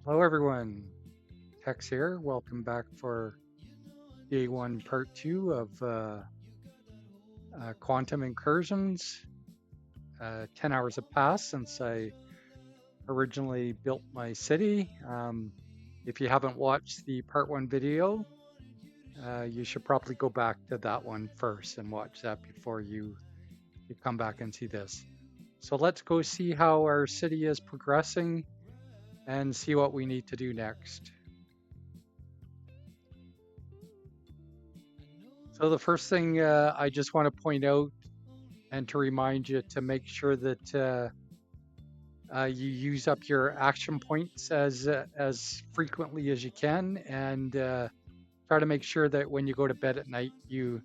Hello everyone, Tex here. Welcome back for day one, part two of Quantum Incursions. 10 hours have passed since I originally built my city. If you haven't watched the part one video, you should probably go back to that one first and watch that before you come back and see this. So let's go see how our city is progressing and see what we need to do next. So the first thing I just want to point out and to remind you to make sure that you use up your action points as frequently as you can, and try to make sure that when you go to bed at night, you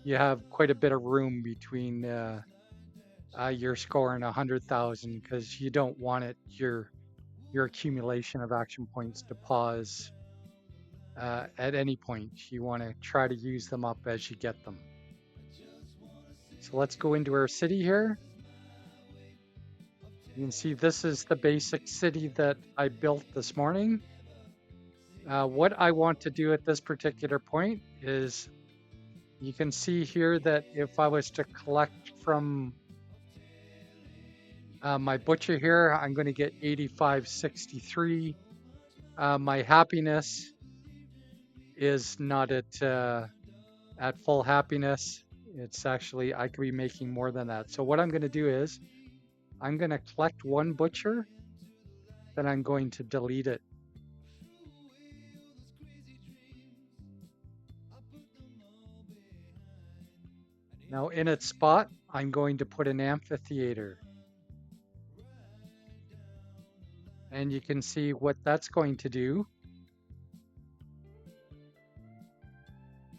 have quite a bit of room between your score and 100,000, because you don't want your accumulation of action points to pause at any point. You want to try to use them up as you get them. So let's go into our city here. You can see this is the basic city that I built this morning. What I want to do at this particular point is, you can see here that if I was to collect from my butcher here, I'm going to get 8563. My happiness is not at full happiness. It's actually, I could be making more than that. So what I'm going to do is, I'm going to collect one butcher, then I'm going to delete it. Now in its spot, I'm going to put an amphitheater. And you can see what that's going to do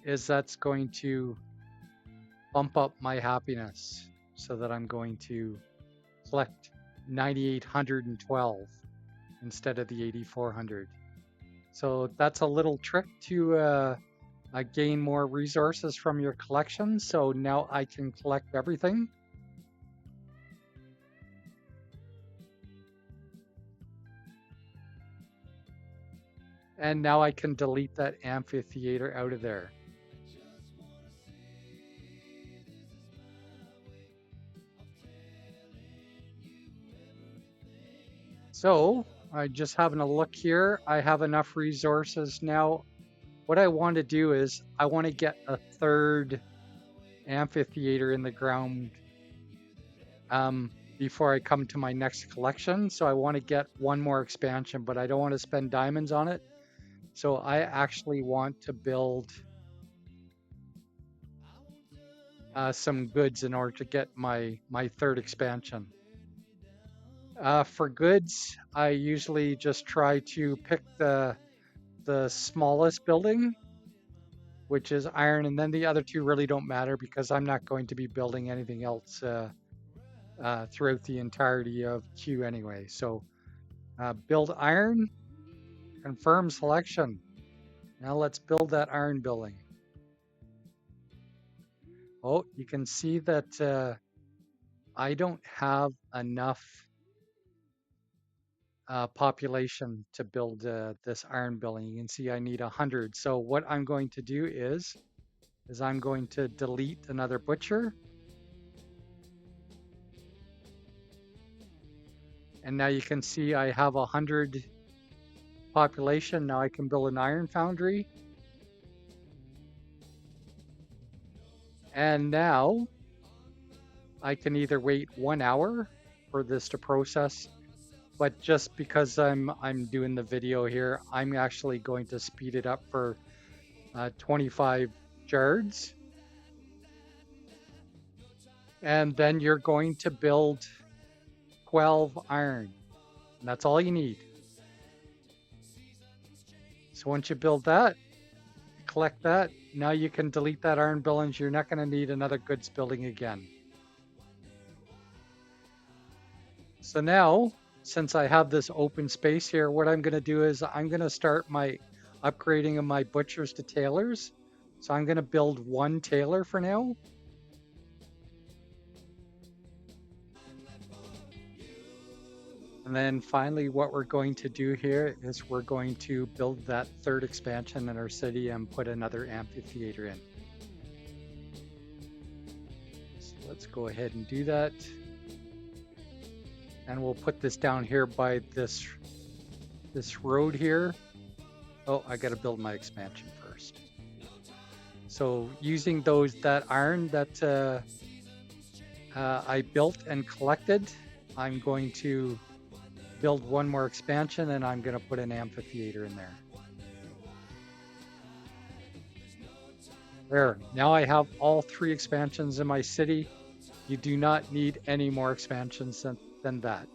is that's going to bump up my happiness, so that I'm going to collect 9,812 instead of the 8,400. So that's a little trick to gain more resources from your collection. So now I can collect everything. And now I can delete that amphitheater out of there. So I just having a look here. I have enough resources now. What I want to do is, I want to get a third amphitheater in the ground before I come to my next collection. So I want to get one more expansion, but I don't want to spend diamonds on it. So I actually want to build some goods in order to get my third expansion. For goods, I usually just try to pick the smallest building, which is iron, and then the other two really don't matter because I'm not going to be building anything else throughout the entirety of Q anyway. So build iron, confirm selection. Now let's build that iron building. Oh, you can see that I don't have enough population to build this iron building. You can see I need 100. So what I'm going to do is I'm going to delete another butcher. And now you can see I have 100 population. Now I can build an iron foundry. And now I can either wait 1 hour for this to process, but just because I'm doing the video here, I'm actually going to speed it up for 25 yards. And then you're going to build 12 iron. And that's all you need. So once you build that, collect that, now you can delete that iron building. You're not going to need another goods building again. So now, since I have this open space here, what I'm going to do is I'm going to start my upgrading of my butchers to tailors. So I'm going to build one tailor for now. And then finally, what we're going to do here is we're going to build that third expansion in our city and put another amphitheater in. So let's go ahead and do that. And we'll put this down here by this road here. Oh, I got to build my expansion first. So using that iron that I built and collected, I'm going to build one more expansion, and I'm going to put an amphitheater in there. There, now I have all 3 expansions in my city. You do not need any more expansions than that.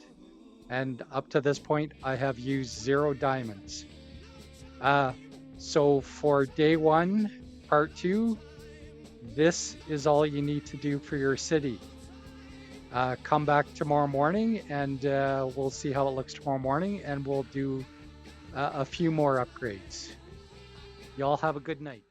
And up to this point, I have used 0 diamonds. So for day 1, part 2, this is all you need to do for your city. Come back tomorrow morning, and we'll see how it looks tomorrow morning, and we'll do a few more upgrades. Y'all have a good night.